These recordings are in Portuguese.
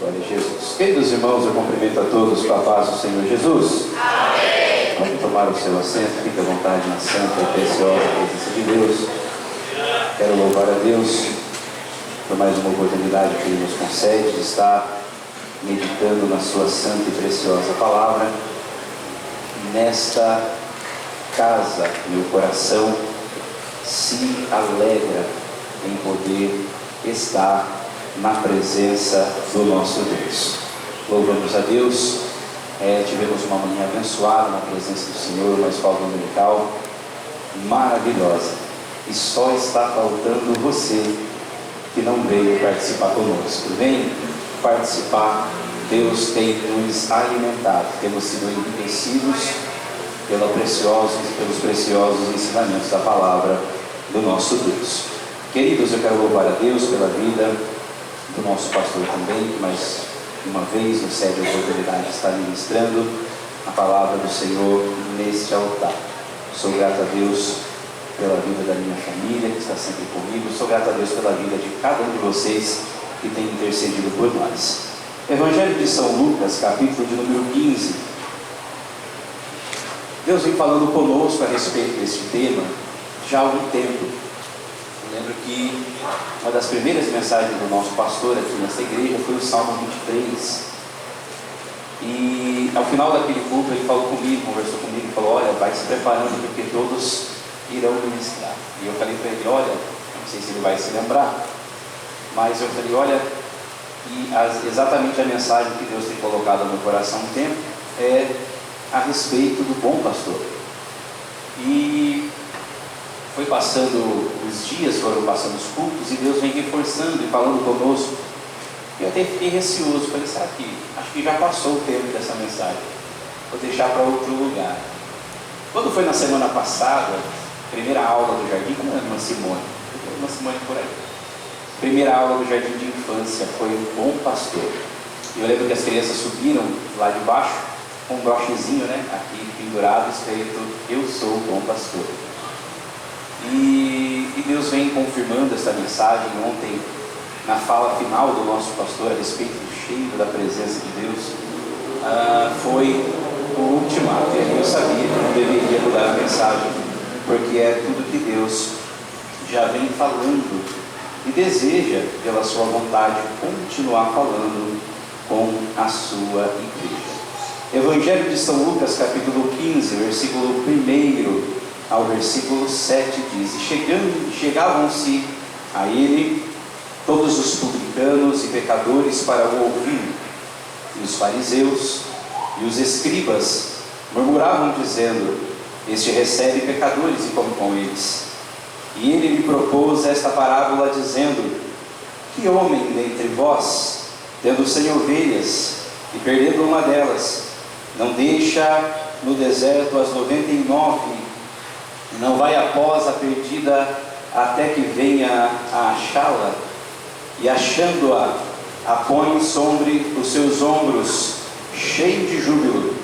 Glória a Jesus. Queridos irmãos, eu cumprimento a todos com a paz do Senhor Jesus. Amém. Pode tomar o seu assento, fique à vontade na santa e preciosa presença de Deus. Quero louvar a Deus por mais uma oportunidade que Ele nos concede de estar meditando na sua santa e preciosa palavra. Nesta casa, meu coração se alegra em poder estar na presença do nosso Deus. Louvamos a Deus. Tivemos uma manhã abençoada na presença do Senhor, uma escola dominical maravilhosa. E só está faltando você que não veio participar conosco. Vem participar. Deus tem nos alimentado. Temos sido enriquecidos pelos preciosos ensinamentos da palavra do nosso Deus. Queridos, eu quero louvar a Deus pela vida do nosso pastor também, que mais uma vez nos cede a oportunidade de estar ministrando a palavra do Senhor neste altar. Sou grato a Deus pela vida da minha família, que está sempre comigo. Sou grato a Deus pela vida de cada um de vocês que tem intercedido por nós. Evangelho de São Lucas, capítulo de número 15. Deus vem falando conosco a respeito deste tema já há algum tempo. Lembro que uma das primeiras mensagens do nosso pastor aqui nessa igreja foi o Salmo 23. E ao final daquele culto ele falou comigo, conversou comigo e falou: olha, vai se preparando porque todos irão ministrar. E eu falei para ele: olha, não sei se ele vai se lembrar, mas eu falei: olha, exatamente a mensagem que Deus tem colocado no meu coração há um tempo é a respeito do bom pastor. E foi passando os dias, foram passando os cultos, e Deus vem reforçando e falando conosco. Eu até fiquei receoso, falei: será que acho que já passou o tempo dessa mensagem, vou deixar para outro lugar. Quando foi na semana passada, primeira aula do jardim, como é a irmã Simone por aí, primeira aula do jardim de infância foi o bom pastor. Eu lembro que as crianças subiram lá de baixo com um brochezinho, né, aqui pendurado, escrito: eu sou o bom pastor. E Deus vem confirmando esta mensagem. Ontem, na fala final do nosso pastor a respeito do cheiro da presença de Deus, foi o ultimato. E eu sabia que não deveria mudar a mensagem, porque é tudo que Deus já vem falando e deseja, pela sua vontade, continuar falando com a sua igreja. Evangelho de São Lucas, capítulo 15, versículo 1 ao versículo 7 diz: e chegavam-se a ele todos os publicanos e pecadores para o ouvir, e os fariseus e os escribas murmuravam dizendo: este recebe pecadores e come com eles. E ele lhe propôs esta parábola dizendo: que homem dentre vós, tendo 100 ovelhas e perdendo uma delas, não deixa no deserto as 99, não vai após a perdida até que venha a achá-la, e achando-a, a põe sobre os seus ombros, cheio de júbilo,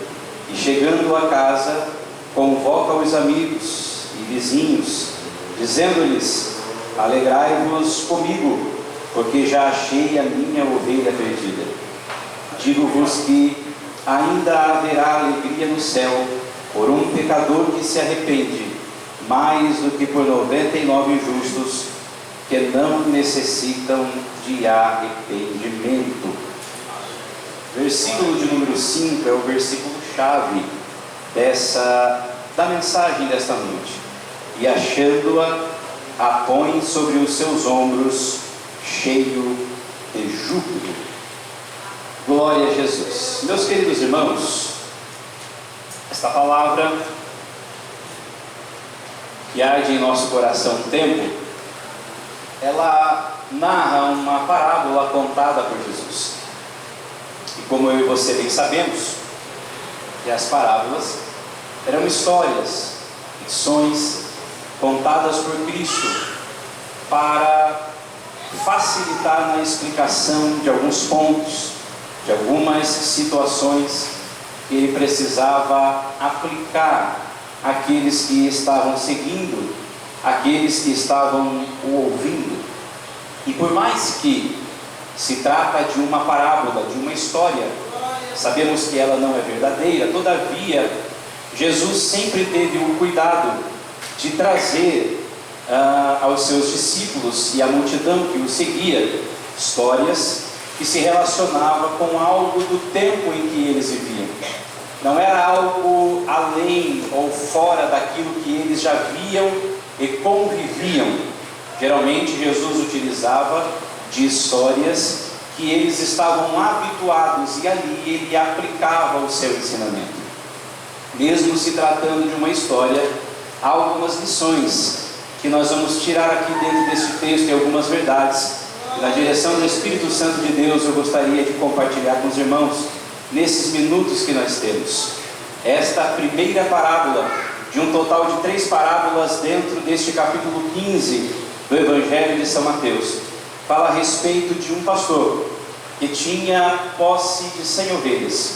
e chegando a casa, convoca os amigos e vizinhos, dizendo-lhes: alegrai-vos comigo, porque já achei a minha ovelha perdida. Digo-vos que ainda haverá alegria no céu por um pecador que se arrepende, mais do que por 99 justos que não necessitam de arrependimento. Versículo de número 5 é o versículo chave da mensagem desta noite. E achando-a, a põe sobre os seus ombros, cheio de júbilo. Glória a Jesus. Meus queridos irmãos, esta palavra que arde em nosso coração um tempo, ela narra uma parábola contada por Jesus. E como eu e você bem sabemos, que as parábolas eram histórias, lições contadas por Cristo para facilitar na explicação de alguns pontos, de algumas situações que ele precisava aplicar àqueles que estavam seguindo, àqueles que estavam o ouvindo. E por mais que Se trata de uma parábola, de uma história. Sabemos que ela não é verdadeira, todavia, Jesus sempre teve o cuidado de trazer aos seus discípulos e à multidão que o seguia histórias que se relacionavam com algo do tempo em que eles viviam. Não era algo além ou fora daquilo que eles já viam e conviviam. Geralmente Jesus utilizava de histórias que eles estavam habituados e ali ele aplicava o seu ensinamento. Mesmo se tratando de uma história, há algumas lições que nós vamos tirar aqui dentro desse texto e algumas verdades. E na direção do Espírito Santo de Deus eu gostaria de compartilhar com os irmãos nesses minutos que nós temos. Esta primeira parábola, de um total de 3 parábolas dentro deste capítulo 15 do Evangelho de São Mateus, fala a respeito de um pastor que tinha posse de 100 ovelhas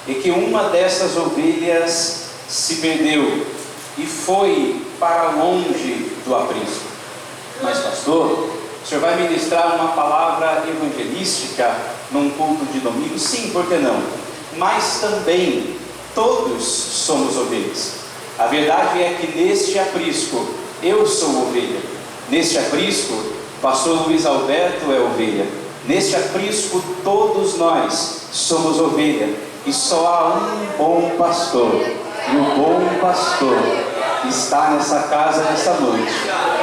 e que uma dessas ovelhas se perdeu e foi para longe do aprisco. Mas pastor, o senhor vai ministrar uma palavra evangelística num culto de domingo? Sim, por que não? Mas também todos somos ovelhas. A verdade é que neste aprisco eu sou ovelha. Neste aprisco, pastor Luiz Alberto é ovelha. Neste aprisco todos nós somos ovelha. E só há um bom pastor. E o bom pastor está nessa casa nessa noite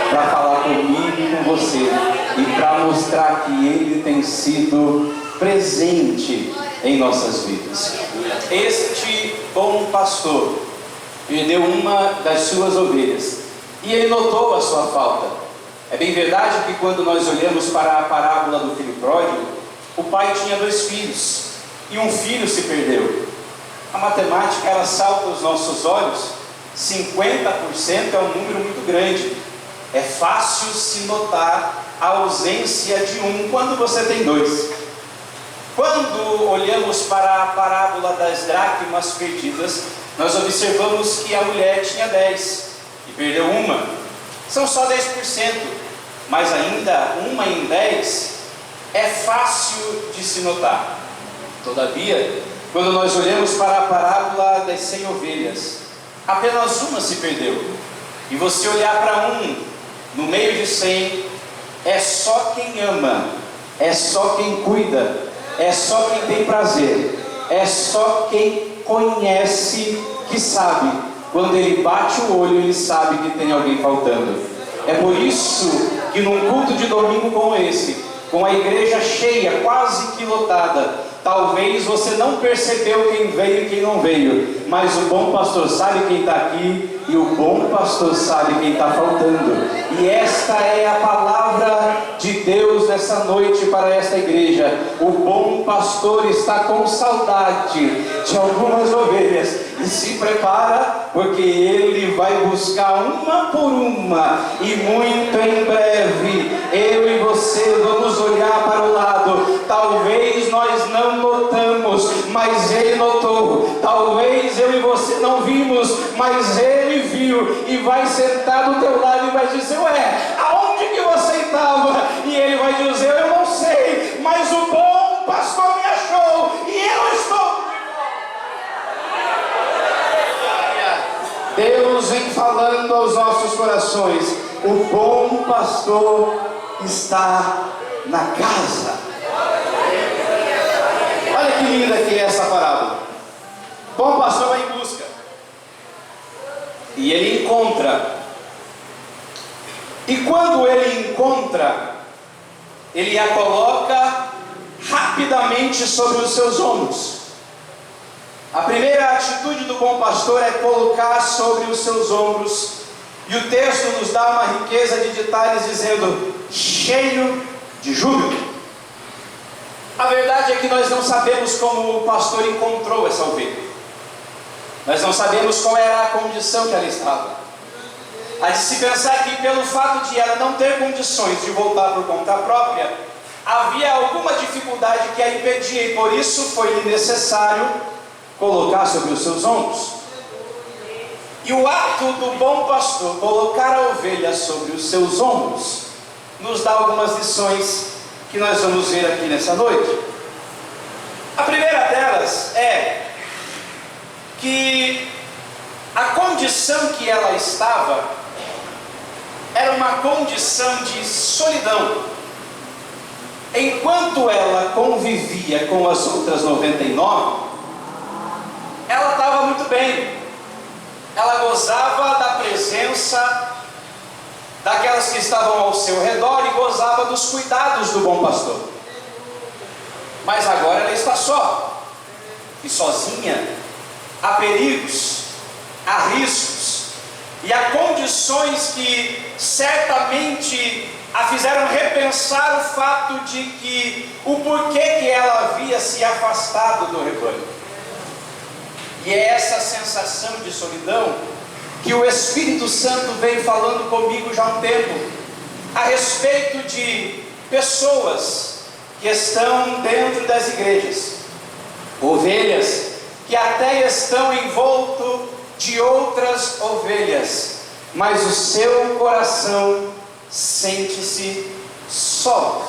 para falar comigo e com você e para mostrar que Ele tem sido presente em nossas vidas. Este bom pastor perdeu uma das suas ovelhas e ele notou a sua falta. É bem verdade que quando nós olhamos para a parábola do filho pródigo, o pai tinha 2 filhos e um filho se perdeu. A matemática ela salta aos nossos olhos. 50% é um número muito grande. É fácil se notar a ausência de um quando você tem 2. Quando olhamos para a parábola das dracmas perdidas, nós observamos que a mulher tinha 10 e perdeu uma. São só 10%, mas ainda uma em 10 é fácil de se notar. Todavia, quando nós olhamos para a parábola das 100 ovelhas, apenas uma se perdeu. E você olhar para um no meio de 100, é só quem ama, é só quem cuida, é só quem tem prazer, é só quem conhece que sabe. Quando ele bate o olho, ele sabe que tem alguém faltando. É por isso que num culto de domingo como esse, com a igreja cheia, quase que lotada, talvez você não percebeu quem veio e quem não veio, mas o bom pastor sabe quem está aqui e o bom pastor sabe quem está faltando. E esta é a palavra de Deus nessa noite para esta igreja. O bom pastor está com saudade de algumas ovelhas e se prepara, porque ele vai buscar uma por uma, e muito em breve eu e você vamos olhar para o lado. Talvez nós não notamos, mas ele notou. Talvez eu e você não vimos, mas ele viu, e vai sentar do teu lado e vai dizer: ué, aonde que você estava? E ele vai dizer: eu não sei, mas o bom pastor me achou e eu estou. Deus vem falando aos nossos corações: o bom pastor está na casa. Olha que linda que é essa parábola. O bom pastor vai em busca e ele encontra. E quando ele encontra, ele a coloca rapidamente sobre os seus ombros. A primeira atitude do bom pastor é colocar sobre os seus ombros. E o texto nos dá uma riqueza de detalhes dizendo: cheio de júbilo. A verdade é que nós não sabemos como o pastor encontrou essa ovelha. Nós não sabemos qual era a condição que ela estava. Há de se pensar que pelo fato de ela não ter condições de voltar por conta própria, havia alguma dificuldade que a impedia, e por isso foi necessário colocar sobre os seus ombros. E o ato do bom pastor colocar a ovelha sobre os seus ombros nos dá algumas lições que nós vamos ver aqui nessa noite. A primeira delas é que a condição que ela estava era uma condição de solidão. Enquanto ela convivia com as outras 99, ela estava muito bem. Ela gozava da presença daquelas que estavam ao seu redor e gozava dos cuidados do bom pastor. Mas agora ela está só, e sozinha. Há perigos, há riscos, e há condições que certamente a fizeram repensar o fato de que o porquê que ela havia se afastado do rebanho. E é essa sensação de solidão que o Espírito Santo vem falando comigo já há um tempo, a respeito de pessoas que estão dentro das igrejas, ovelhas que até estão envolto de outras ovelhas, mas o seu coração sente-se só.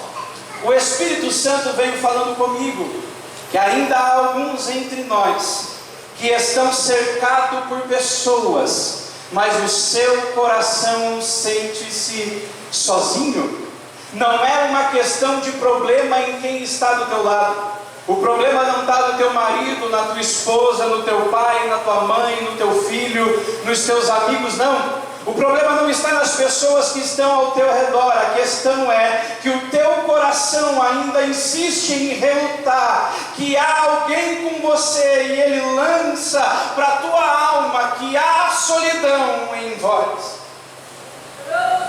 O Espírito Santo vem falando comigo que ainda há alguns entre nós que estão cercados por pessoas, mas o seu coração sente-se sozinho. Não é uma questão de problema em quem está do teu lado. O problema não está no teu marido, na tua esposa, no teu pai, na tua mãe, no teu filho, nos teus amigos, não. O problema não está nas pessoas que estão ao teu redor. A questão é que o teu coração ainda insiste em relutar que há alguém com você e ele lança para a tua alma que há solidão em vós.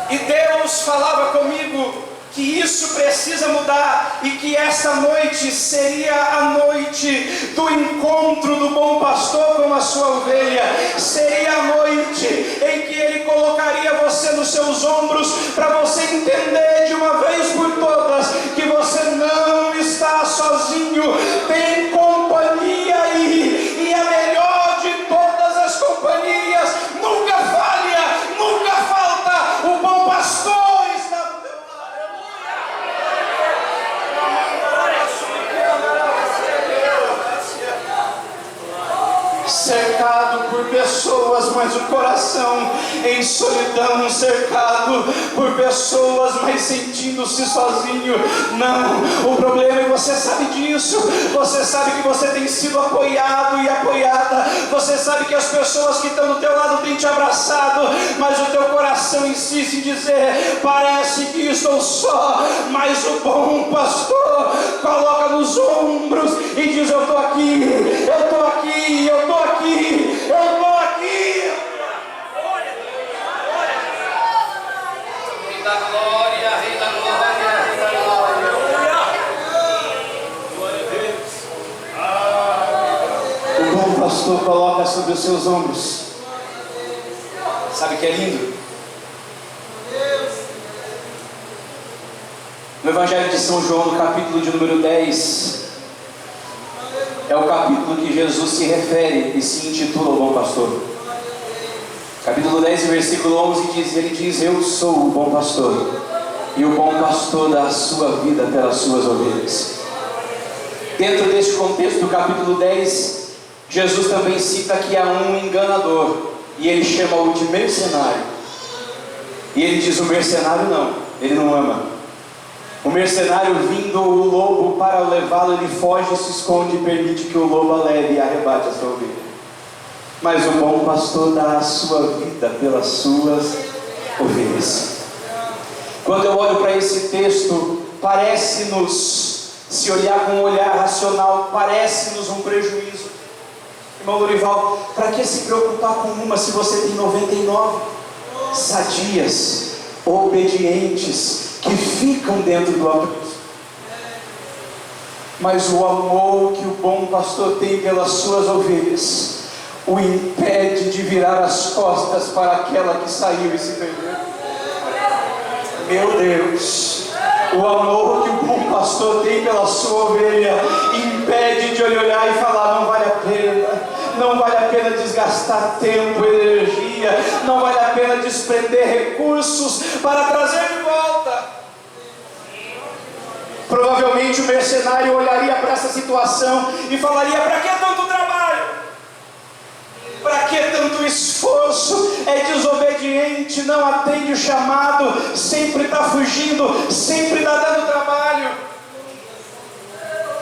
E Deus falava comigo que isso precisa mudar e que essa noite seria a noite do encontro do bom pastor com a sua ovelha. Seria a noite em que ele colocaria você nos seus ombros para você entender de uma vez por todas que você não está sozinho, tem companhia aí, e a melhor de todas as companhias nunca falha, nunca falta. O bom pastor cercado por pessoas, mas o coração em solidão, cercado por pessoas, mas sentindo-se sozinho. Não, o problema é que você sabe disso, você sabe que você tem sido apoiado e apoiada, você sabe que as pessoas que estão do teu lado têm te abraçado, mas o teu coração insiste em dizer: parece que estou só, mas o bom pastor coloca nos ombros e diz: eu estou aqui, eu estou aqui, eu estou aqui, eu estou aqui. Rei da glória, Rei da glória, Rei da glória. Glória a Deus. O bom pastor coloca sobre os seus ombros. Sabe que é lindo? No Evangelho de São João, no capítulo de número 10, é o capítulo que Jesus se refere e se intitula o bom pastor. Capítulo 10, versículo 11 diz, ele diz: eu sou o bom pastor, e o bom pastor dá a sua vida pelas suas ovelhas. Dentro deste contexto do capítulo 10, Jesus também cita que há um enganador, e ele chama-o de mercenário. E ele diz: o mercenário não, ele não ama. O mercenário, vindo o lobo para levá-lo, ele foge, se esconde e permite que o lobo a leve e arrebate a sua ovelha. Mas o bom pastor dá a sua vida pelas suas ovelhas. Quando eu olho para esse texto, parece-nos, se olhar com um olhar racional, parece-nos um prejuízo. Irmão Lorival, para que se preocupar com uma se você tem 99? Sadias, obedientes, que ficam dentro do aprisco. Mas o amor que o bom pastor tem pelas suas ovelhas o impede de virar as costas para aquela que saiu e se perdeu. Meu Deus, o amor que o bom pastor tem pela sua ovelha impede de ele olhar e falar: não vale a pena, não vale a pena desgastar tempo, energia, não vale a pena desprender recursos para trazer de volta. Provavelmente o mercenário olharia para essa situação e falaria: para que tanto trabalho? Para que tanto esforço? É desobediente, não atende o chamado, sempre está fugindo, sempre está dando trabalho.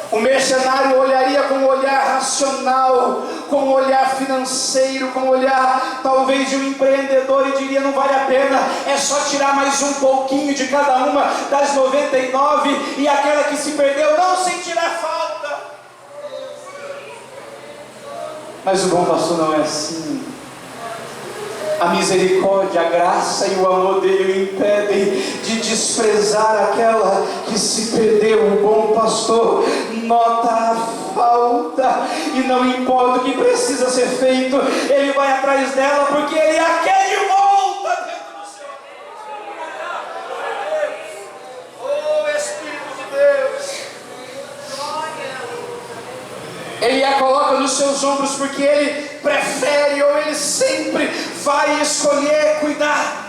O mercenário olharia com um olhar racional, com um olhar financeiro, com um olhar talvez de um empreendedor, e diria: não vale a pena, é só tirar mais um pouquinho de cada uma das 99 e aquela que se perdeu não sentirá falta. Mas o bom pastor não é assim. A misericórdia, a graça e o amor dele o impedem de desprezar aquela que se perdeu. O bom pastor nota a falta e não importa o que precisa ser feito, ele vai atrás dela, porque ele a quer de volta dentro do seu amor. Oh, Espírito de Deus! Ele a coloca nos seus ombros porque ele prefere, ou ele sempre vai escolher cuidar.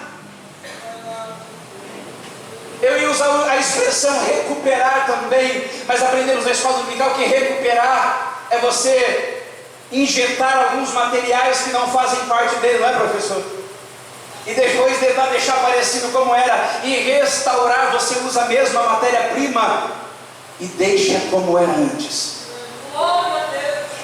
Eu ia usar a expressão recuperar também, mas aprendemos na escola dominical que recuperar é você injetar alguns materiais que não fazem parte dele, não é, professor? E depois tentar deixar parecido como era, e restaurar, você usa a mesma matéria-prima e deixa como era antes.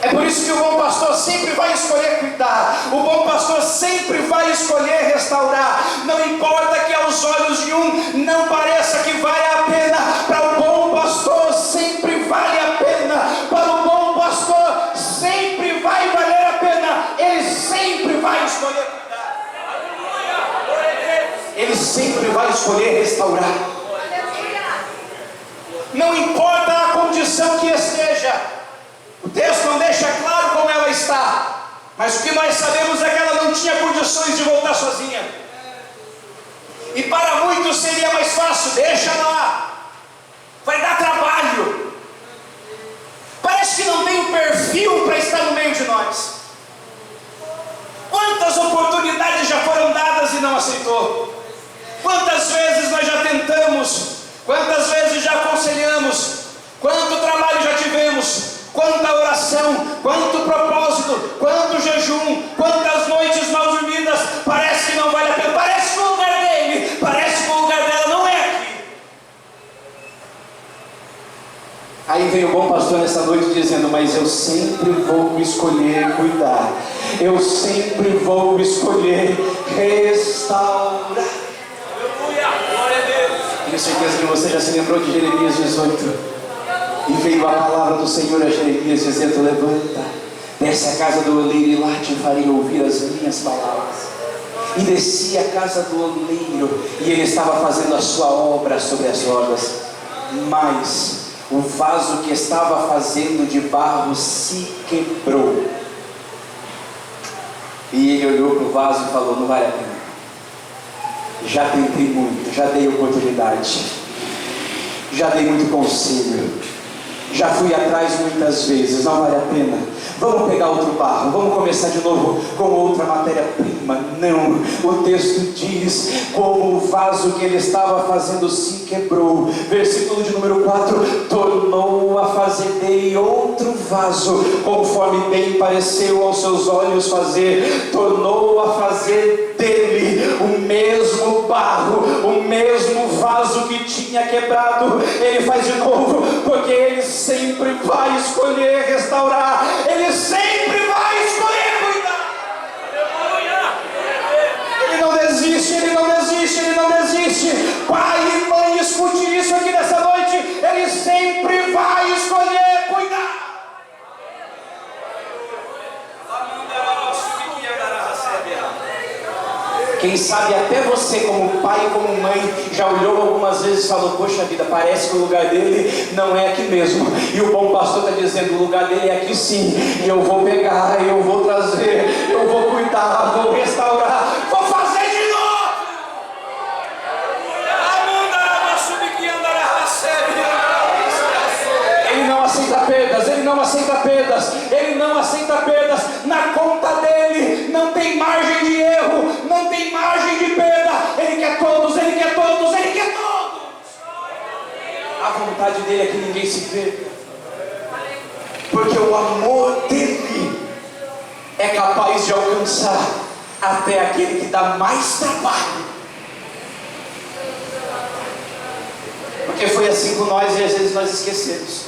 É por isso que o bom pastor sempre vai escolher cuidar, o bom pastor sempre vai escolher restaurar. Não importa que aos olhos de um não pareça que vale a pena, para o bom pastor sempre vale a pena. Para o bom pastor sempre vai valer a pena. Ele sempre vai escolher cuidar, ele sempre vai escolher restaurar. Não importa a condição que esteja. O texto não deixa claro como ela está, mas o que nós sabemos é que ela não tinha condições de voltar sozinha. E para muitos seria mais fácil: deixa lá, vai dar trabalho. Parece que não tem o perfil para estar no meio de nós. Quantas oportunidades já foram dadas e não aceitou? Quantas vezes nós já tentamos? Quantas vezes já aconselhamos? Quanto trabalho já tivemos? Quanta oração, quanto propósito, quanto jejum, quantas noites mal dormidas. Parece que não vale a pena, parece que o lugar dele, parece que o lugar dela não é aqui. Aí vem o bom pastor nessa noite dizendo: mas eu sempre vou escolher cuidar, eu sempre vou escolher restaurar. Aleluia, glória a Deus. Tenho certeza que você já se lembrou de Jeremias 18. E veio a palavra do Senhor a Jeremias dizendo: levanta, desce a casa do oleiro e lá te farei ouvir as minhas palavras. E desci a casa do oleiro, e ele estava fazendo a sua obra sobre as rodas, mas o vaso que estava fazendo de barro se quebrou. E ele olhou para o vaso e falou: não vale a pena, já tentei muito, já dei oportunidade, já dei muito conselho, já fui atrás muitas vezes, não vale a pena. Vamos pegar outro barro, vamos começar de novo com outra matéria-prima. Não, o texto diz: como o vaso que ele estava fazendo se quebrou. Versículo de número 4: tornou a fazer dele outro vaso, conforme bem pareceu aos seus olhos fazer. Tornou a fazer dele o mesmo barro, o mesmo vaso que tinha quebrado. Ele faz de novo, porque ele sempre vai escolher restaurar, ele sempre vai escolher cuidar. Ele não desiste, ele não desiste, ele não desiste. Pai e mãe, escute isso aqui nessa noite: ele sempre vai escolher cuidar. Quem sabe até você, como pai e como mãe, já olhou algumas vezes e falou: poxa vida, parece que o lugar dele não é aqui mesmo. E o bom pastor está dizendo: o lugar dele é aqui sim. E eu vou pegar, eu vou trazer, eu vou cuidar, vou restaurar, vou fazer de novo. Ele não aceita perdas, ele não aceita perdas, ele não aceita perdas. Na conta dele não tem margem de erro, não tem margem de perda. Ele quer todos, ele quer todos, ele quer todos. A vontade dele é que ninguém se perca. Porque o amor dele é capaz de alcançar até aquele que dá mais trabalho. Porque foi assim com nós e às vezes nós esquecemos.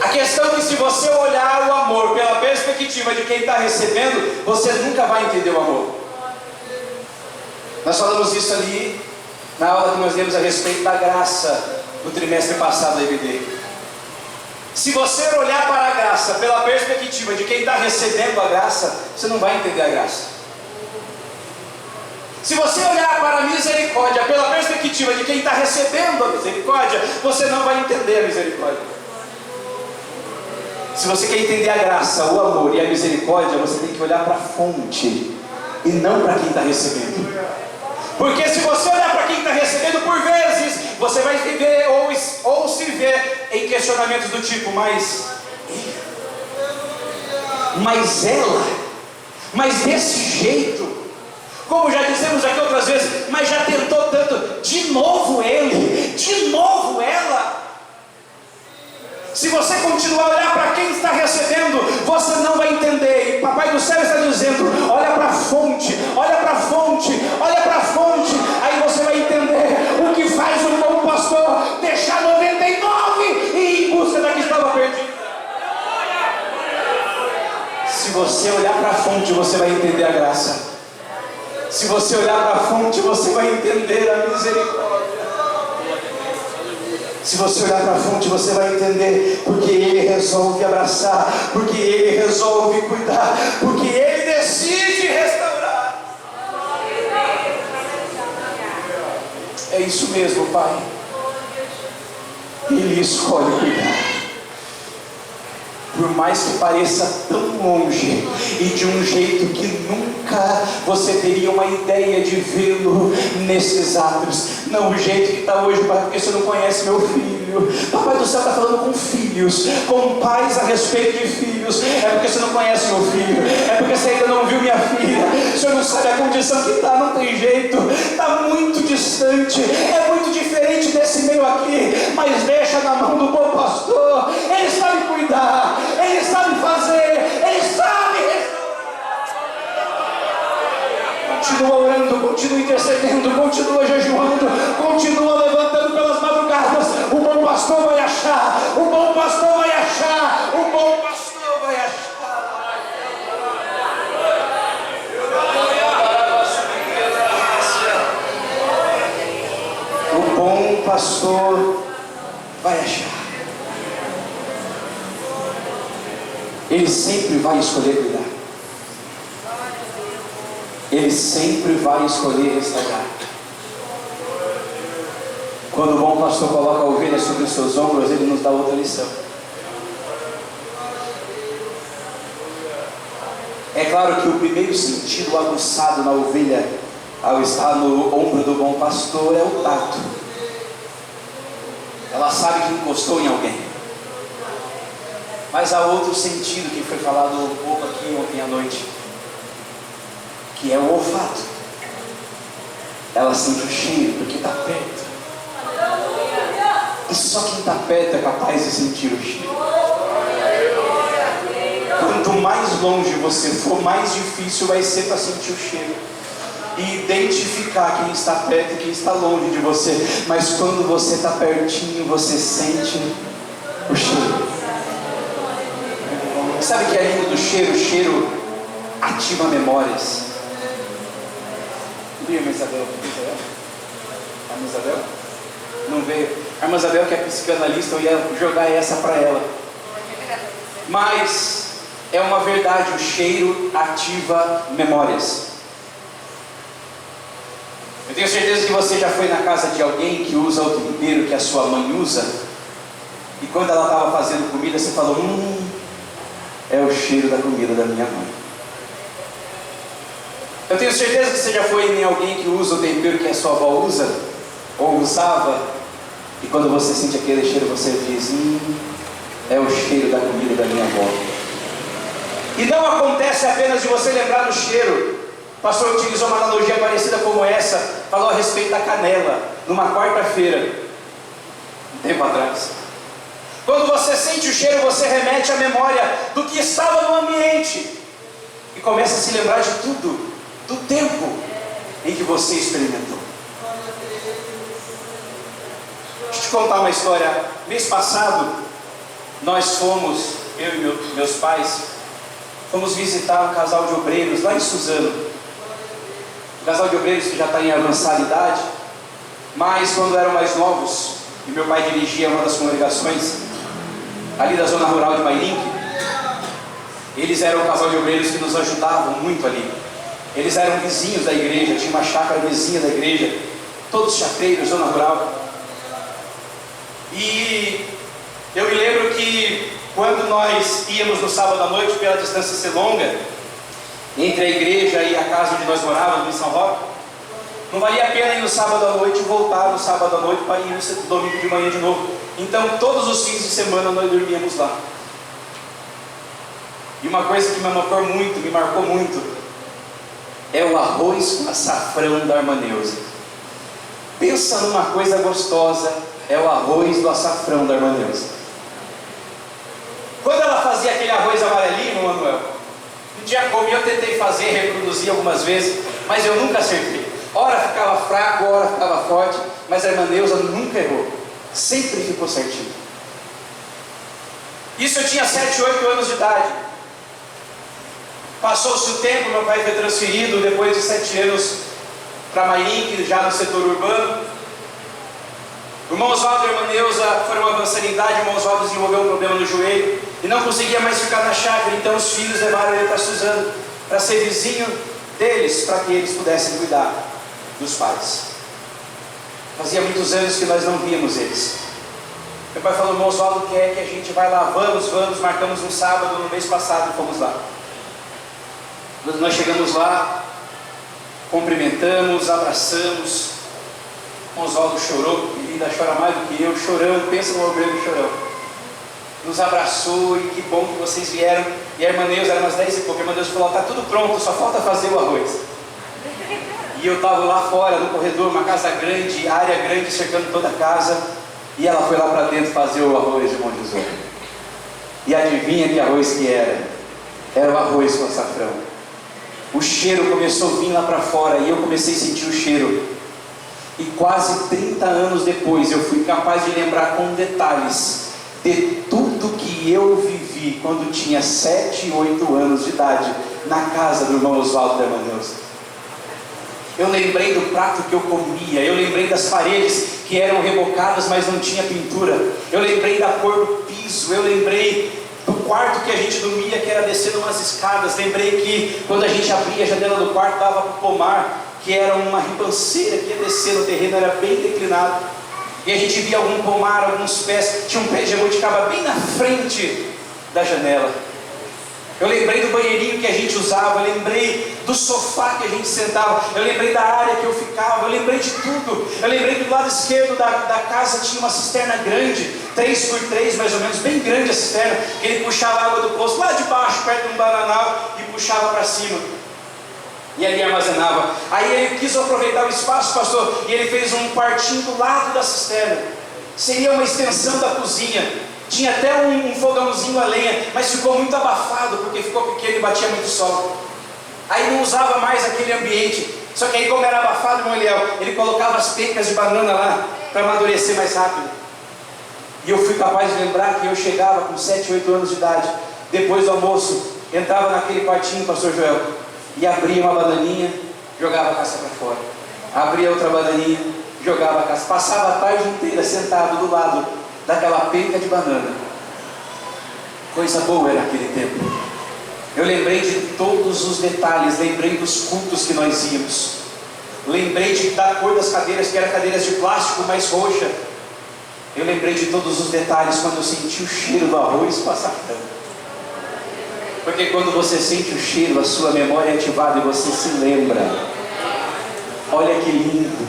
A questão é que se você olhar o amor pela perspectiva de quem está recebendo, você nunca vai entender o amor. Nós falamos isso ali na aula que nós demos a respeito da graça no trimestre passado da EBD. Se você olhar para a graça pela perspectiva de quem está recebendo a graça, você não vai entender a graça. Se você olhar para a misericórdia pela perspectiva de quem está recebendo a misericórdia, você não vai entender a misericórdia. Se você quer entender a graça, o amor e a misericórdia, você tem que olhar para a fonte e não para quem está recebendo. Porque se você olhar para quem está recebendo, por vezes você vai viver ou se ver em questionamentos do tipo: mas ela, mas desse jeito, como já dissemos aqui outras vezes, mas já tentou tanto, de novo ele, de novo ela. Se você continuar a olhar para quem está recebendo, você não vai entender. E Papai do Céu está dizendo: olha para a fonte, olha para a fonte, olha para a fonte. Aí você vai entender o que faz um bom pastor deixar 99 e ir em busca da que estava perdida. Se você olhar para a fonte, você vai entender a graça. Se você olhar para a fonte, você vai entender a misericórdia. Se você olhar para a fonte, você vai entender porque Ele resolve abraçar, porque Ele resolve cuidar, porque Ele decide restaurar. É isso mesmo, Pai. Ele escolhe cuidar. Por mais que pareça tão longe e de um jeito que nunca você teria uma ideia de vê-lo nesses atos. Não o jeito que está hoje, Pai, porque você não conhece meu filho. Papai do Céu está falando com filhos, com pais a respeito de filhos. É porque você não conhece meu filho, é porque você ainda não viu minha filha. O Senhor não sabe a condição que está, não tem jeito, está muito distante, é muito diferente desse meio aqui. Mas deixa na mão do bom pastor, Ele sabe cuidar, Ele sabe fazer, Ele sabe restaurar. Continua orando, continua intercedendo, continua jejuando, continua levantando pelas madrugadas. O bom pastor vai achar, o bom pastor vai achar, o bom pastor vai achar. O bom pastor vai achar. Ele sempre vai escolher cuidar. Ele sempre vai escolher restaurar. Quando o bom pastor coloca a ovelha sobre os seus ombros, ele nos dá outra lição. É claro que o primeiro sentido aguçado na ovelha, ao estar no ombro do bom pastor, é o tato. Ela sabe que encostou em alguém. Mas há outro sentido que foi falado um pouco aqui ontem à noite, que é o olfato. Ela sente o cheiro porque está perto. E só quem está perto é capaz de sentir o cheiro. Quanto mais longe você for, mais difícil vai ser para sentir o cheiro e identificar quem está perto e quem está longe de você. Mas quando você está pertinho, você sente o cheiro. Sabe o que é lindo do cheiro? O cheiro ativa memórias. Viu, irmã Isabel? A irmã Isabel? Não veio. A irmã Isabel, que é psicanalista, eu ia jogar essa para ela. Mas é uma verdade, o cheiro ativa memórias. Eu tenho certeza que você já foi na casa de alguém que usa o tempero que a sua mãe usa, e quando ela estava fazendo comida, você falou: é o cheiro da comida da minha mãe. Eu tenho certeza que você já foi em alguém que usa o tempero que a sua avó usa, ou usava, e quando você sente aquele cheiro, você diz: é o cheiro da comida da minha avó. E não acontece apenas de você lembrar do cheiro. O pastor utilizou uma analogia parecida como essa, falou a respeito da canela, numa quarta-feira. um tempo atrás. Quando você sente o cheiro, você remete à memória do que estava no ambiente e começa a se lembrar de tudo, do tempo em que você experimentou. Deixa eu te contar uma história. Mês passado, nós fomos, eu e meus pais, fomos visitar um casal de obreiros lá em Suzano. Um casal de obreiros que já está em avançada idade, mas quando eram mais novos, e meu pai dirigia uma das congregações ali da zona rural de Mairinque, eles eram um casal de obreiros que nos ajudavam muito ali. Eles eram vizinhos da igreja, tinha uma chácara vizinha da igreja, todos chacreiros, zona rural. E eu me lembro que quando nós íamos no sábado à noite, pela distância ser longa, entre a igreja e a casa onde nós morávamos, em São Roque, não valia a pena ir no sábado à noite e voltar no sábado à noite para ir no domingo de manhã de novo. Então todos os fins de semana nós dormíamos lá. E uma coisa que me marcou muito, é o arroz com açafrão da irmã Neuza. Pensa numa coisa gostosa, é o arroz do açafrão da irmã Neuza. Quando ela fazia aquele arroz amarelinho, Manuel, um dia comi, eu tentei fazer, reproduzir algumas vezes, mas eu nunca acertei. Ora ficava fraco, ora ficava forte, mas a irmã Neuza nunca errou, sempre ficou certinho. Isso eu tinha 7, 8 anos de idade. Passou-se o tempo, meu pai foi transferido depois de 7 anos para Mairinque, já no setor urbano. O irmão Oswaldo e a irmã Neuza foram avançando em idade. O irmão Oswaldo desenvolveu um problema no joelho e não conseguia mais ficar na chácara, então os filhos levaram ele para Suzano, para ser vizinho deles, para que eles pudessem cuidar dos pais. Fazia muitos anos que nós não víamos eles. Meu pai falou: irmão Oswaldo quer que a gente vai lá, vamos, marcamos um sábado no mês passado e fomos lá. Nós chegamos lá, cumprimentamos, abraçamos. O Oswaldo chorou, e ainda chora mais do que eu, chorando, pensa no obreiro chorão. Nos abraçou, e que bom que vocês vieram. E a irmã Neuza, era umas 10 e pouco, a irmã Neuza falou: está tudo pronto, só falta fazer o arroz. E eu estava lá fora, no corredor, uma casa grande, área grande, cercando toda a casa. E ela foi lá para dentro fazer o arroz, irmão Jesus. E adivinha que arroz que era? Era o arroz com açafrão. O cheiro começou a vir lá para fora, e eu comecei a sentir o cheiro. E quase 30 anos depois, eu fui capaz de lembrar com detalhes de tudo que eu vivi quando tinha 7, 8 anos de idade, na casa do irmão Oswaldo da irmã Neuza. Eu lembrei do prato que eu comia, eu lembrei das paredes que eram rebocadas, mas não tinha pintura. Eu lembrei da cor do piso, eu lembrei do quarto que a gente dormia, que era descendo umas escadas. Lembrei que quando a gente abria a janela do quarto, dava para o pomar, que era uma ribanceira que ia descer no terreno, era bem declinado. E a gente via algum pomar, alguns pés, tinha um pé de jabuticaba bem na frente da janela. Eu lembrei do banheirinho que a gente usava, eu lembrei do sofá que a gente sentava, eu lembrei da área que eu ficava, eu lembrei de tudo. Eu lembrei que do lado esquerdo da casa tinha uma cisterna grande, 3x3 mais ou menos, bem grande a cisterna, que ele puxava a água do poço lá de baixo, perto de um bananal, e puxava para cima. E ali armazenava. Aí ele quis aproveitar o espaço, pastor, e ele fez um quartinho do lado da cisterna. Seria uma extensão da cozinha. Tinha até um fogãozinho a lenha, mas ficou muito abafado, porque ficou pequeno e batia muito sol. Aí não usava mais aquele ambiente. Só que aí, como era abafado, irmão Eliel, ele colocava as pencas de banana lá, para amadurecer mais rápido. E eu fui capaz de lembrar que eu chegava com 7, 8 anos de idade, depois do almoço, entrava naquele quartinho, pastor Joel, e abria uma bananinha, jogava a casca para fora. Abria outra bananinha, jogava a casca. Passava a tarde inteira sentado do lado daquela penca de banana. Coisa boa era aquele tempo. Eu lembrei de todos os detalhes, lembrei dos cultos que nós íamos, lembrei da cor das cadeiras, que eram cadeiras de plástico mais roxa. Eu lembrei de todos os detalhes quando eu senti o cheiro do arroz com açafrão. Porque quando você sente o cheiro, a sua memória é ativada e você se lembra. Olha que lindo.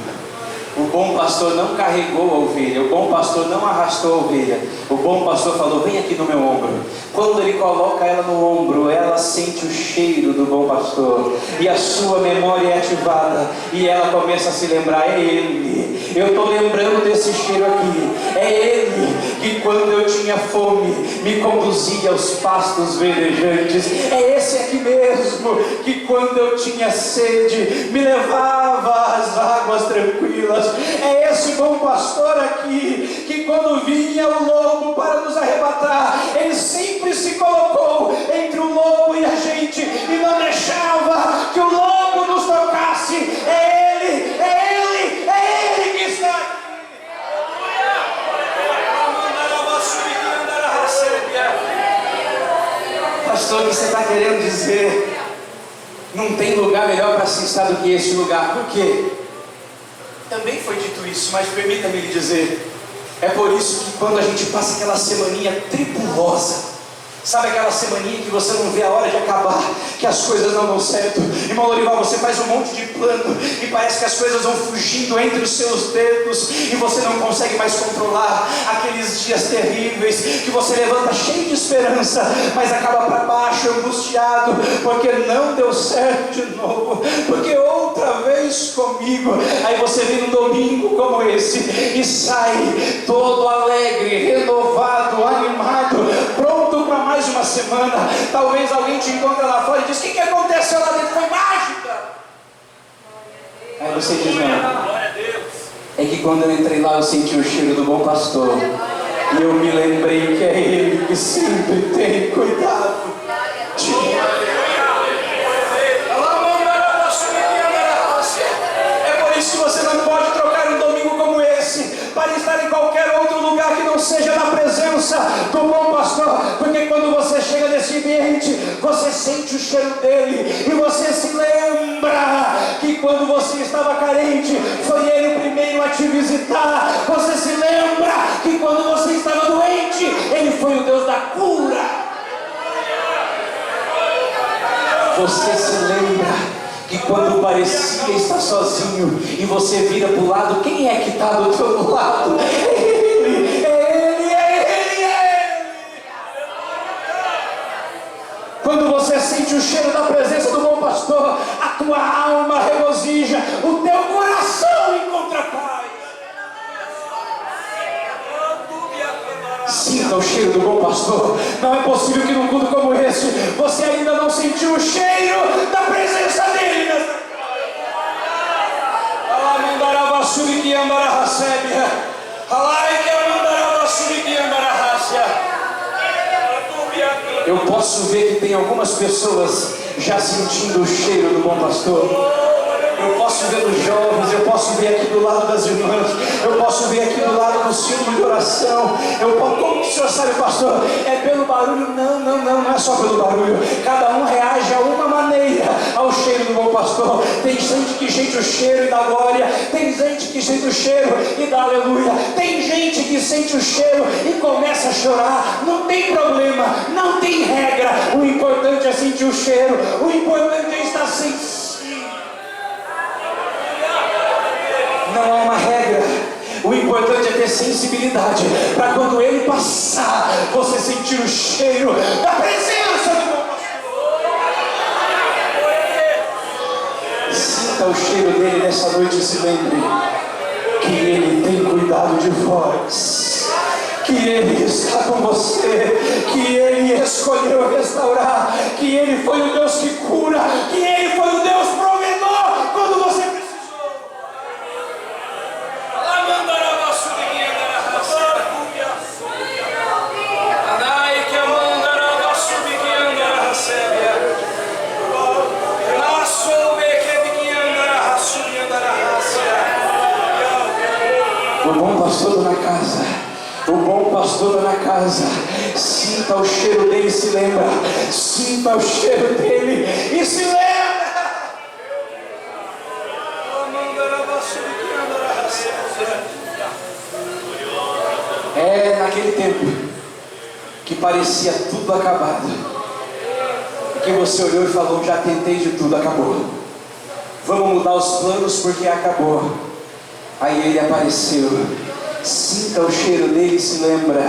O bom pastor não carregou a ovelha, o bom pastor não arrastou a ovelha. O bom pastor falou: vem aqui no meu ombro. Quando ele coloca ela no ombro, ela sente o cheiro do bom pastor, e a sua memória é ativada, e ela começa a se lembrar: é ele, eu estou lembrando desse cheiro aqui, é ele que quando eu tinha fome me conduzia aos pastos verdejantes, é esse aqui mesmo que quando eu tinha sede me levava às águas tranquilas, é esse bom pastor aqui que quando vinha o lobo para nos arrebatar, ele sempre se colocou entre o lobo e a gente e não deixava que o lobo nos tocasse. É ele, é ele, é ele que está aqui. Pastor, o que você está querendo dizer? Não tem lugar melhor para se estar do que este lugar. Por quê? Também foi dito isso, mas permita-me lhe dizer, é por isso que quando a gente passa aquela semaninha tribulosa, sabe aquela semaninha que você não vê a hora de acabar, que as coisas não dão certo, irmão Lorival, você faz um monte de plano e parece que as coisas vão fugindo entre os seus dedos e você não consegue mais controlar aqueles dias terríveis que você levanta cheio de esperança, mas acaba para baixo, angustiado, porque não deu certo de novo, porque outra vez comigo. Aí você vem num domingo como esse e sai todo alegre, renovado, animado, pronto para mais uma semana. Talvez alguém te encontre lá fora e diz: o que aconteceu lá dentro? Foi mágica. Aí você diz: não, é que quando eu entrei lá eu senti o cheiro do bom pastor e eu me lembrei que é ele que sempre tem cuidado de mim. É por isso que você não pode trocar um domingo como esse para estar em qualquer outro lugar que não seja na presença do bom pastor, porque quando você chega nesse ambiente, você sente o cheiro dele, e você se lembra que quando você estava carente, foi ele o primeiro a te visitar. Você se lembra que quando você estava doente, ele foi o Deus da cura. Você se lembra que quando parecia estar sozinho e você vira para o lado, quem é que está do teu lado? É ele, é ele, é ele, é ele. Quando você sente o cheiro da presença do bom pastor, a tua alma regozija, o teu coração encontra paz. Sinta o cheiro do bom pastor. Não é possível que num culto como esse você ainda não sentiu o cheiro da presença dele nessa casa. Eu posso ver que tem algumas pessoas já sentindo o cheiro do bom pastor. Eu posso ver nos jovens, eu posso ver aqui do lado das irmãs, eu posso ver aqui do lado do círculo de oração. Como que o senhor sabe, pastor? É pelo barulho? Não é só pelo barulho. Cada um reage a uma maneira ao cheiro do bom pastor. Tem gente que sente o cheiro e dá glória, tem gente que sente o cheiro e dá aleluia, tem gente que sente o cheiro e começa a chorar. Não tem problema, não tem regra. O importante é sentir o cheiro, o importante é estar sensível. Não há uma regra. O importante é ter sensibilidade para quando ele passar, você sentir o cheiro da presença do bom pastor. Sinta o cheiro dele nessa noite e se lembre que ele tem cuidado de vós, que ele está com você, que ele escolheu restaurar, que ele foi o Deus que cura, que ele foi o Deus provedor quando você precisou. O bom pastor na casa, o bom pastor na casa, sinta o cheiro dele, se lembra, sinta o cheiro dele e se lembra. É naquele tempo que parecia tudo acabado, que você olhou e falou: já tentei de tudo, acabou. Vamos mudar os planos porque acabou. Aí ele apareceu. Sinta o cheiro dele e se lembra.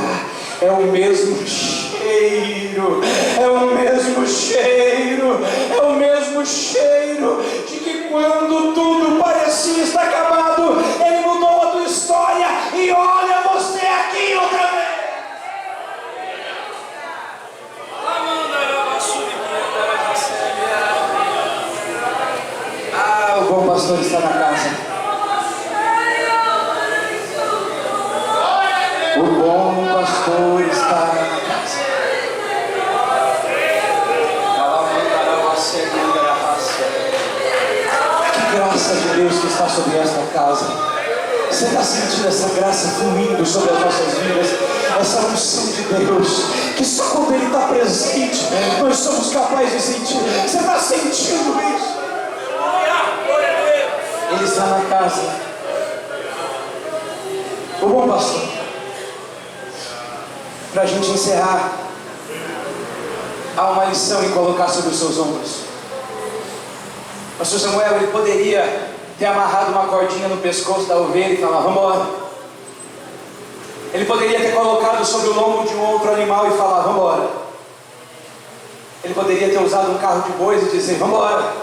É o mesmo cheiro. É o mesmo cheiro. É o mesmo cheiro de que quando tudo parecia estar acabado, ele mudou a tua história e olha você aqui outra vez. Ah, o bom pastor está na casa. O bom pastor está na casa. Que graça de Deus que está sobre esta casa. Você está sentindo essa graça fluindo sobre as nossas vidas? Essa unção de Deus, que só quando Ele está presente, nós somos capazes de sentir. Você está sentindo isso? Ele está na casa. O bom pastor. Para a gente encerrar, há uma lição em colocar sobre os seus ombros. O pastor Samuel, ele poderia ter amarrado uma cordinha no pescoço da ovelha e falar, vamos embora. Ele poderia ter colocado sobre o lombo de um outro animal e falar, vamos embora. Ele poderia ter usado um carro de bois e dizer, vamos embora.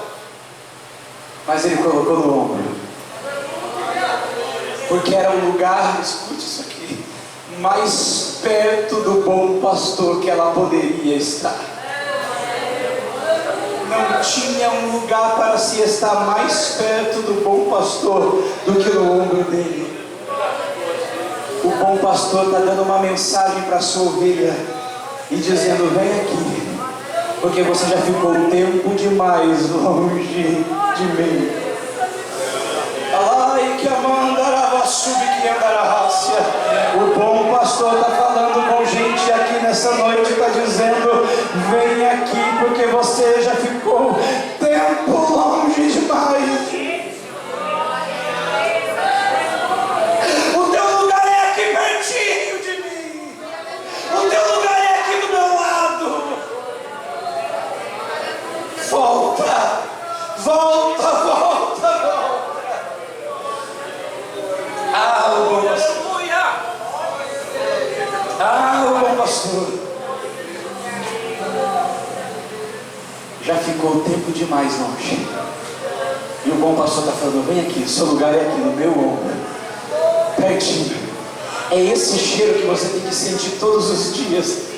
Mas ele colocou no ombro. Porque era um lugar, escute isso aqui, mais perto do bom pastor que ela poderia estar. Não tinha um lugar para se estar mais perto do bom pastor do que no ombro dele. O bom pastor está dando uma mensagem para a sua ovelha e dizendo, vem aqui, porque você já ficou tempo demais longe de mim. Ai, que amandarava sub que andará. O bom pastor está falando com gente aqui nessa noite, está dizendo, vem aqui, porque você já ficou tempo longe demais. O teu lugar é aqui pertinho de mim. O teu lugar é aqui do meu lado. Volta, volta, volta, volta. Ah, o bom pastor. Ah, o bom pastor. Já ficou tempo demais longe. E o bom pastor está falando, vem aqui, seu lugar é aqui no meu ombro. Pertinho. É esse cheiro que você tem que sentir todos os dias.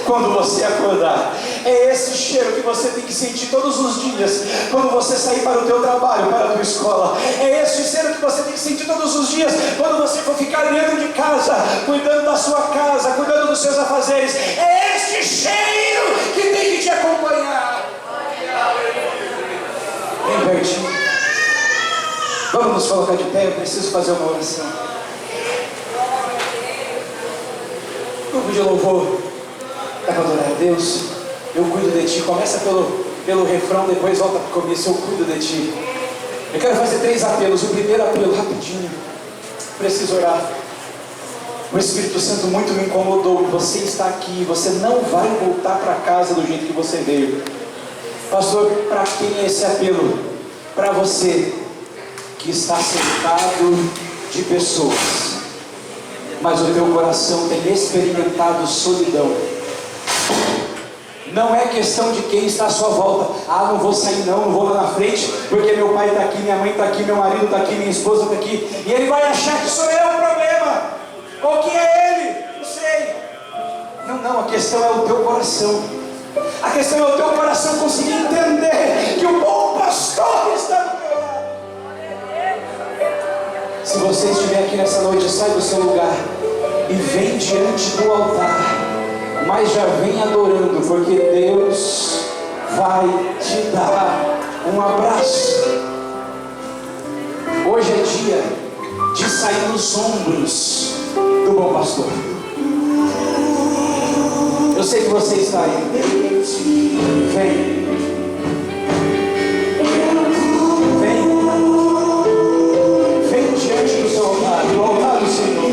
Quando você acordar, é esse cheiro que você tem que sentir todos os dias. Quando você sair para o teu trabalho, para a tua escola, é esse cheiro que você tem que sentir todos os dias. Quando você for ficar dentro de casa, cuidando da sua casa, cuidando dos seus afazeres, é este cheiro que tem que te acompanhar. Bem pertinho. Vamos nos colocar de pé, eu preciso fazer uma oração. Grupo de louvor. Dá para adorar a Deus? Eu cuido de ti. Começa pelo refrão, depois volta para o começo. Eu cuido de ti. Eu quero fazer 3 apelos. O primeiro apelo, rapidinho. Preciso orar. O Espírito Santo muito me incomodou. Você está aqui. Você não vai voltar para casa do jeito que você veio. Pastor, para quem é esse apelo? Para você que está cercado de pessoas, mas o teu coração tem experimentado solidão. Não é questão de quem está à sua volta. Ah, não vou sair não vou lá na frente, porque meu pai está aqui, minha mãe está aqui, meu marido está aqui, minha esposa está aqui. E ele vai achar que sou eu o problema. Ou que é ele, não sei. Não, a questão é o teu coração. A questão é o teu coração conseguir entender que o bom pastor está do teu lado. Se você estiver aqui nessa noite, sai do seu lugar e vem diante do altar. Mas já vem adorando, porque Deus vai te dar um abraço. Hoje é dia de sair nos ombros do bom pastor. Eu sei que você está aí. Vem. Vem diante do seu altar, do altar do Senhor.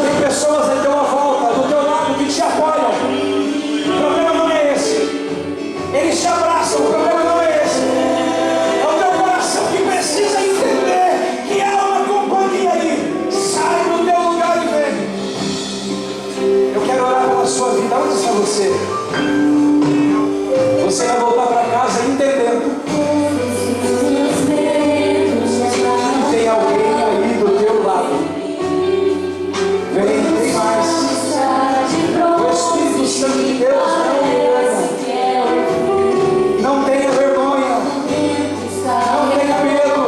Tem pessoas à tua volta, do teu lado, que te apoiam. O problema não é esse. Eles te abraçam, o problema não é esse. É o teu coração que precisa entender você. Você vai voltar para casa entendendo que tem alguém aí do teu lado. Vem, tem mais. O Espírito Santo de Deus não tenha vergonha, não tenha medo.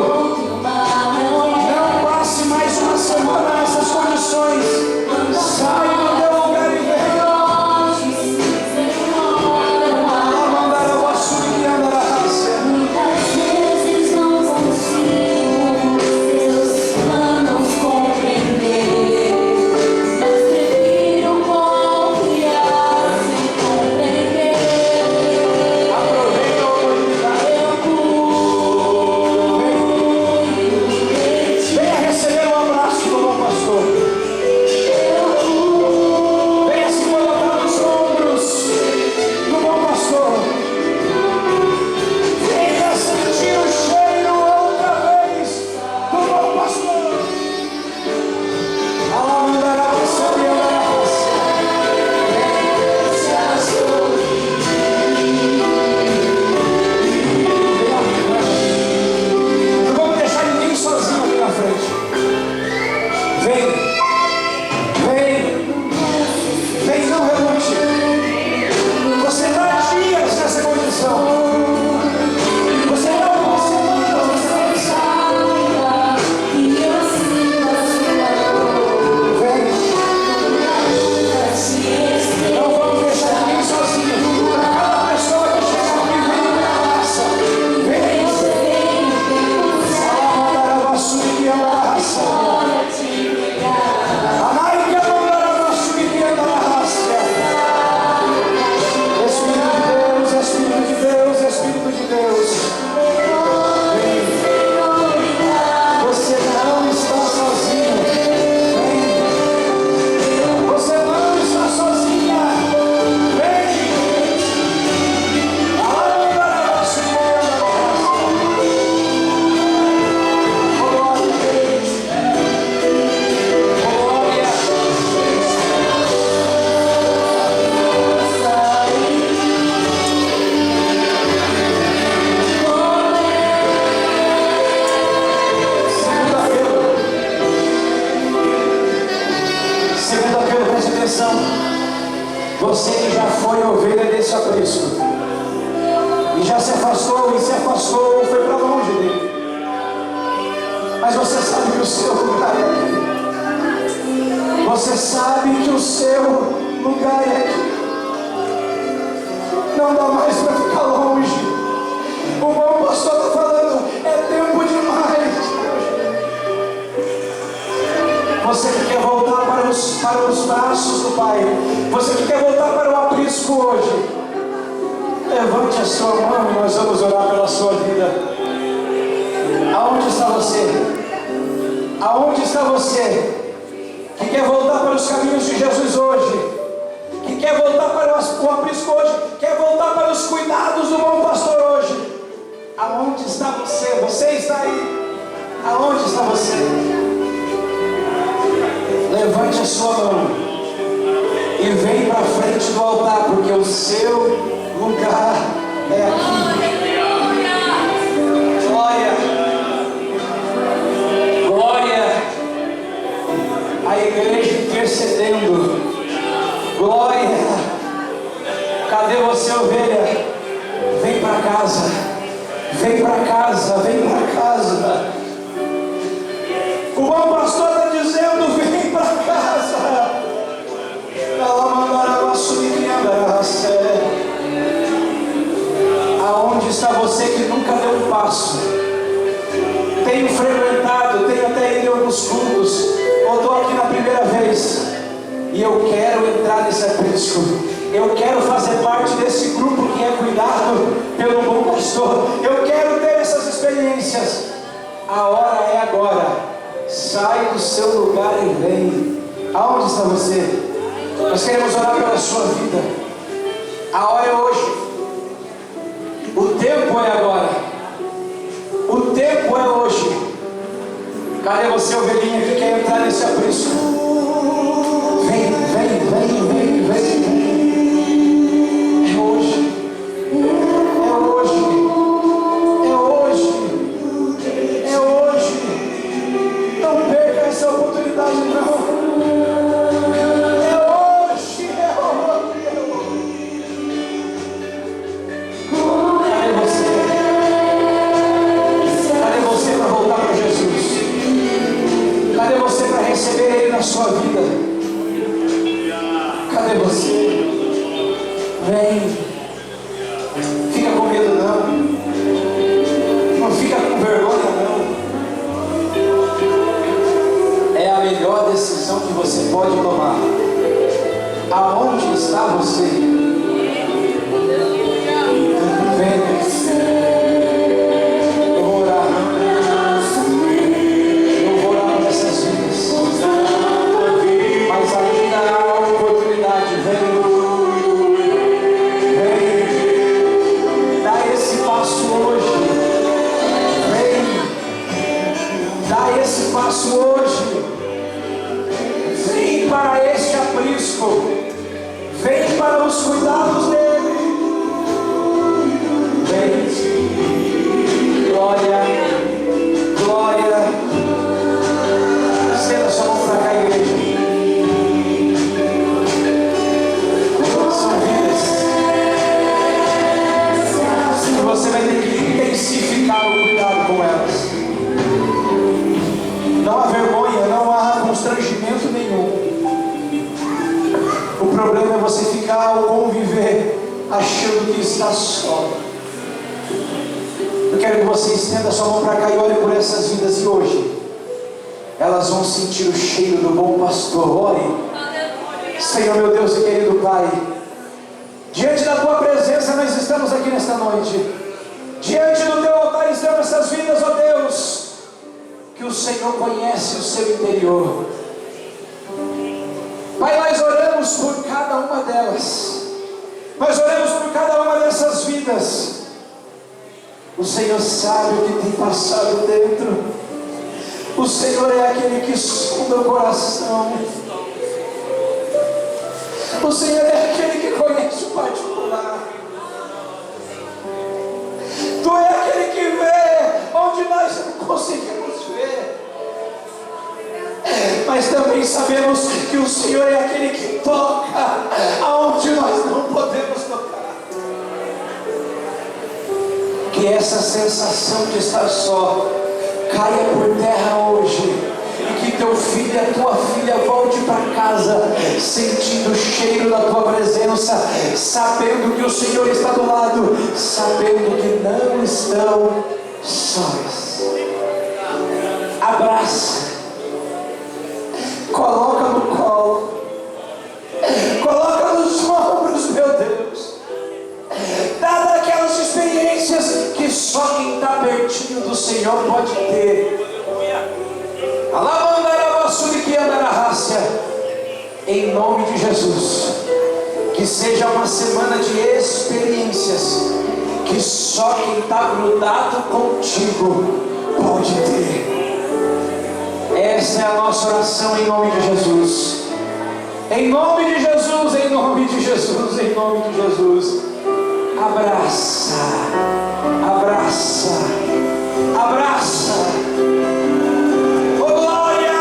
Não passe mais uma semana nessas condições. Sai do teu lugar e venha. Você que já foi ovelha desse aprisco e já se afastou ou foi para longe dele, mas você sabe que o seu lugar é aqui. Você sabe que o seu lugar é aqui. Não dá mais para ficar longe. O bom pastor está falando, é tempo demais. Você que quer voltar para os braços do Pai, você que quer voltar para o aprisco hoje, levante a sua mão e nós vamos orar pela sua vida. Aonde está você? Aonde está você que quer voltar para os caminhos de Jesus hoje, que quer voltar para o aprisco hoje, quer voltar para os cuidados do bom pastor hoje? Aonde está você? Você está aí? Aonde está você? Levante a sua mão e vem para frente do altar, porque o seu lugar é aqui. Glória, glória, a igreja intercedendo. Glória, cadê você, ovelha? Vem para casa, vem para casa, vem para casa. O bom pastor está dizendo: vem para casa. Aonde está você que nunca deu um passo? Tenho frequentado, tenho até ido em alguns cultos, ou estou aqui na primeira vez, e eu quero entrar nesse aprisco. Eu quero fazer parte desse grupo que é cuidado pelo bom pastor. Eu quero ter essas experiências. A hora é agora. Sai do seu lugar e vem. Aonde está você? Nós queremos orar pela sua vida. A hora é hoje. O tempo é agora. O tempo é hoje. Cadê você, ovelhinha, que quer entrar nesse aprisco? Vem, vem, vem, vem, vem. Vem. Fica com medo não. Não fica com vergonha não. É a melhor decisão que você pode tomar. Aonde está você? Venha. Eu vou orar. Eu vou orar por essas vidas. Mas ainda há oportunidade. Vem. Dá esse passo hoje. Vem. Dá esse passo hoje. Vem para este aprisco. Vem para os cuidados dele. Vem. Glória. Glória. Estenda sua mão para cá, igreja. São vidas. Você vai ter que intensificar o cuidado com elas. Não há vergonha, não há constrangimento nenhum. O problema é você ficar ao conviver achando que está só. Eu quero que você estenda sua mão para cá e olhe por essas vidas e hoje elas vão sentir o cheiro do bom pastor. Ore. Senhor meu Deus e querido Pai, diante da tua presença nós estamos aqui nesta noite. Diante do teu altar estão essas vidas, ó Deus, que o Senhor conhece o seu interior. Pai, nós oramos por cada uma delas. Nós oramos por cada uma dessas vidas. O Senhor sabe o que tem passado dentro. O Senhor é aquele que sonda o coração. O Senhor é aquele que conhece o particular. Tu é aquele que vê onde nós não conseguimos ver. Mas também sabemos que o Senhor é aquele que toca aonde nós não podemos tocar. Que essa sensação de estar só caia por terra hoje, e que teu filho e a tua filha volte para casa sentindo o cheiro da tua presença, sabendo que o Senhor está do lado, sabendo que não estão sós. Abraça, coloca no colo, coloca nos ombros, meu Deus. Dá daquelas experiências que só quem está pertinho do Senhor pode ter. Em nome de Jesus, que seja uma semana de experiências que só quem está grudado contigo pode ter. Essa é a nossa oração em nome de Jesus. Em nome de Jesus, em nome de Jesus, em nome de Jesus. Abraça, abraça, abraça. Oh glória!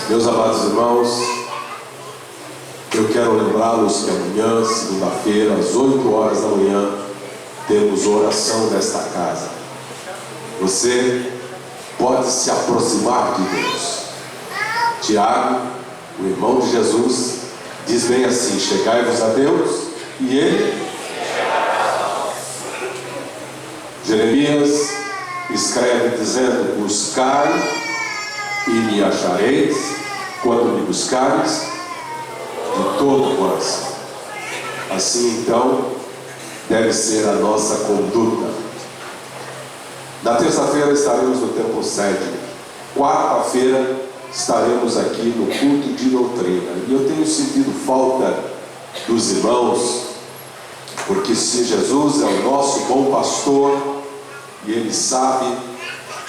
Meus amados irmãos, eu quero lembrá-los que amanhã, segunda-feira, às 8 horas da manhã, temos oração nesta casa. Você pode se aproximar de Deus. Tiago, o irmão de Jesus, diz bem assim: chegai-vos a Deus e Ele. Jeremias escreve dizendo: buscai e me achareis, quando me buscareis de todo o coração. Assim então deve ser a nossa conduta. Na terça-feira estaremos no templo sede. Quarta-feira estaremos aqui no culto de doutrina. E eu tenho sentido falta dos irmãos, porque se Jesus é o nosso bom pastor e Ele sabe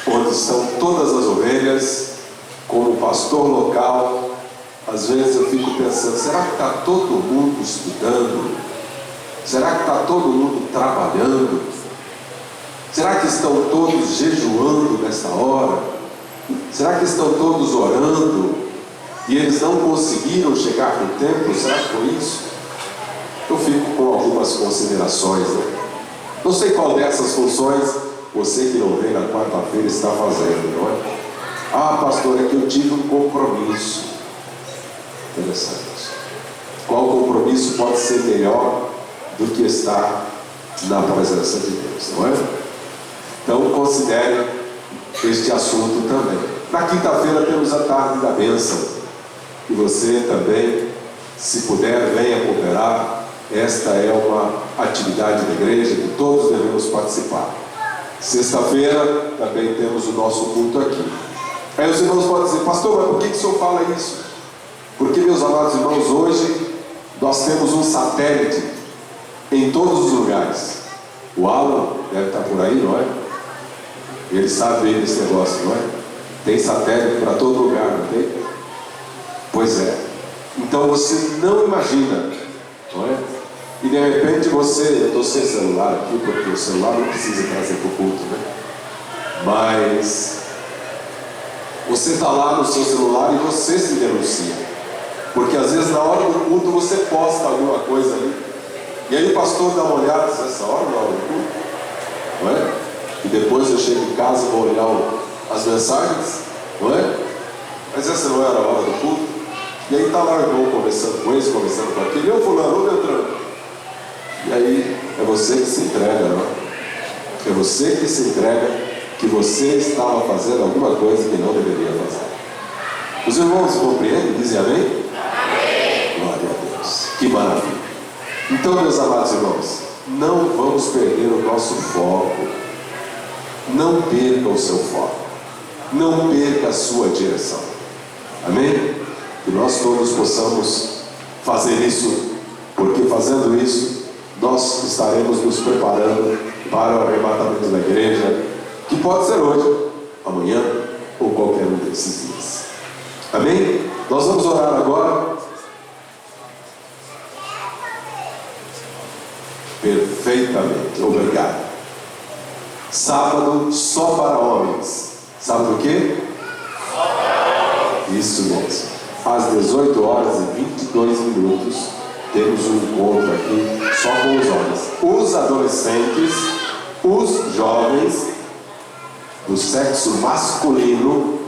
onde estão todas as ovelhas, como pastor local, às vezes eu fico pensando: será que está todo mundo estudando? Será que está todo mundo trabalhando? Será que estão todos jejuando nessa hora? Será que estão todos orando e eles não conseguiram chegar no templo? Será que foi isso? Eu fico com algumas considerações, né? Não sei qual dessas funções você que não vem na quarta-feira está fazendo, não é? Ah, pastor, é que eu tive um compromisso. Interessante. Qual compromisso pode ser melhor do que estar na presença de Deus, não é? Então considere este assunto também. Na quinta-feira temos a tarde da bênção, e você também, se puder, venha cooperar. Esta é uma atividade da igreja que todos devemos participar. Sexta-feira também temos o nosso culto aqui. Aí os irmãos podem dizer: pastor, mas por que o senhor fala isso? Porque, meus amados irmãos, hoje nós temos um satélite em todos os lugares. O Alan deve estar por aí, não é? Ele sabe bem desse negócio, não é? Tem satélite para todo lugar, não tem? Pois é. Então você não imagina, não é? E de repente você, eu estou sem celular aqui, porque o celular não precisa trazer para o culto, né? Mas você está lá no seu celular e você se denuncia, porque às vezes na hora do culto você posta alguma coisa ali, e aí o pastor dá uma olhada nessa hora, na hora do culto, não é? E depois eu chego em casa e vou olhar as mensagens, não é? Mas essa não era a hora do culto. E aí está lá o irmão conversando com esse, conversando com aquele: ô fulano, ô Beltrano. E aí é você que se entrega, não é? É você que se entrega que você estava fazendo alguma coisa que não deveria fazer. Os irmãos compreendem? Dizem amém? Amém. Glória a Deus. Que maravilha. Então, meus amados irmãos, não vamos perder o nosso foco. Não perca o seu foco. Não perca a sua direção. Amém? Que nós todos possamos fazer isso, porque fazendo isso nós estaremos nos preparando para o arrebatamento da igreja, que pode ser hoje, amanhã ou qualquer um desses dias. Amém? Nós vamos orar agora. Perfeitamente, obrigado. Sábado só para homens. Sábado o quê? Só para homens. Isso mesmo. Às 18 horas e 22 minutos temos um encontro aqui só com os homens. Os adolescentes, os jovens do sexo masculino,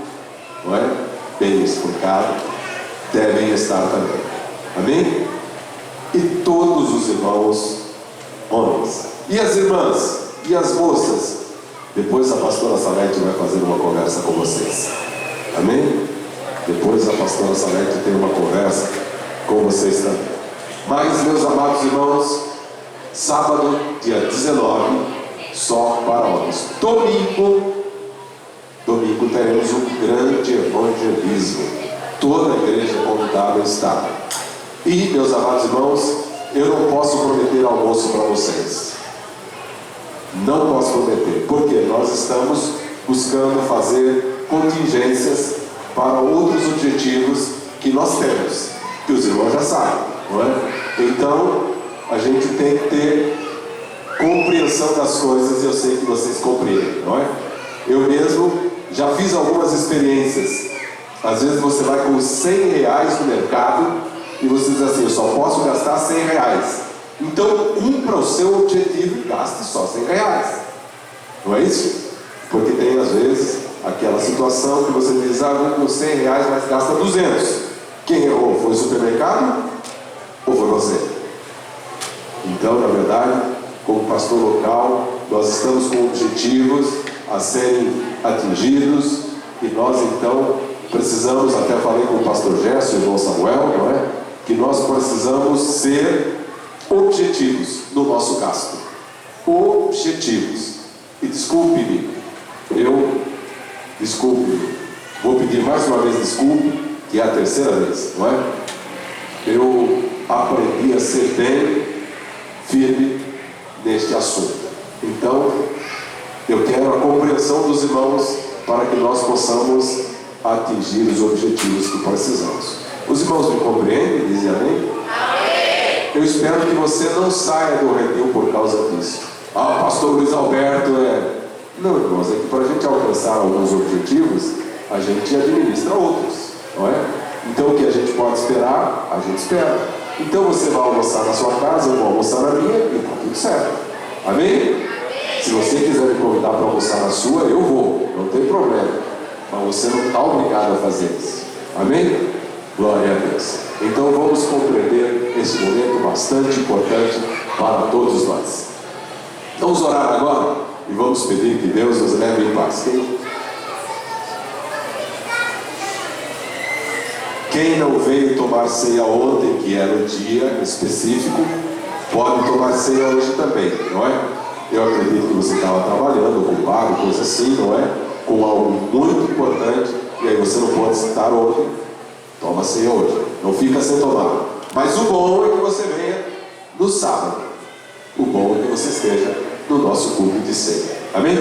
não é? Bem explicado, devem estar também. Amém? E todos os irmãos homens. E as irmãs? E as moças? Depois a pastora Salete vai fazer uma conversa com vocês. Amém? Depois a pastora Salete tem uma conversa com vocês também. Mas, meus amados irmãos, sábado, dia 19, só para homens. Domingo teremos um grande evangelismo. Toda a igreja convidada está. E, meus amados irmãos, eu não posso prometer almoço para vocês. Não posso prometer, porque nós estamos buscando fazer contingências para outros objetivos que nós temos, que os irmãos já sabem, não é? Então, a gente tem que ter compreensão das coisas, e eu sei que vocês compreendem, não é? Eu mesmo já fiz algumas experiências. Às vezes você vai com R$100 no mercado e você diz assim: eu só posso gastar R$100. Então Então, cumpra o seu objetivo e gaste só R$100. Não é isso? Porque tem às vezes aquela situação que você diz, com R$100, mas gasta 200. Quem errou? Foi o supermercado ou foi você? Então, na verdade, como pastor local, nós estamos com objetivos a serem atingidos e nós então precisamos, até falei com o pastor Gerson e o irmão Samuel, não é? Que nós precisamos ser objetivos no nosso gasto. Objetivos. E desculpe-me, vou pedir mais uma vez desculpe, que é a terceira vez, não é? Eu aprendi a ser bem firme neste assunto. Então, eu quero a compreensão dos irmãos para que nós possamos atingir os objetivos que precisamos. Os irmãos me compreendem? Dizem amém? Amém. Eu espero que você não saia do redil por causa disso. Pastor Luiz Alberto Não, irmãos, é que para a gente alcançar alguns objetivos, a gente administra outros, não é? Então o que a gente pode esperar, a gente espera. Então você vai almoçar na sua casa, eu vou almoçar na minha e está tudo certo. Amém? Se você quiser me convidar para almoçar na sua, eu vou, não tem problema. Mas você não está obrigado a fazer isso. Amém? Glória a Deus. Então vamos compreender esse momento bastante importante para todos nós. Vamos orar agora e vamos pedir que Deus nos leve em paz. Quem não veio tomar ceia ontem, que era o dia específico, pode tomar ceia hoje também, não é? Eu acredito que você estava trabalhando, ocupado, coisa assim, não é? Com algo muito importante, e aí você não pode estar ontem. Toma ceia hoje, não fica sem tomar. Mas o bom é que você venha no sábado. O bom é que você esteja no nosso culto de ceia. Amém?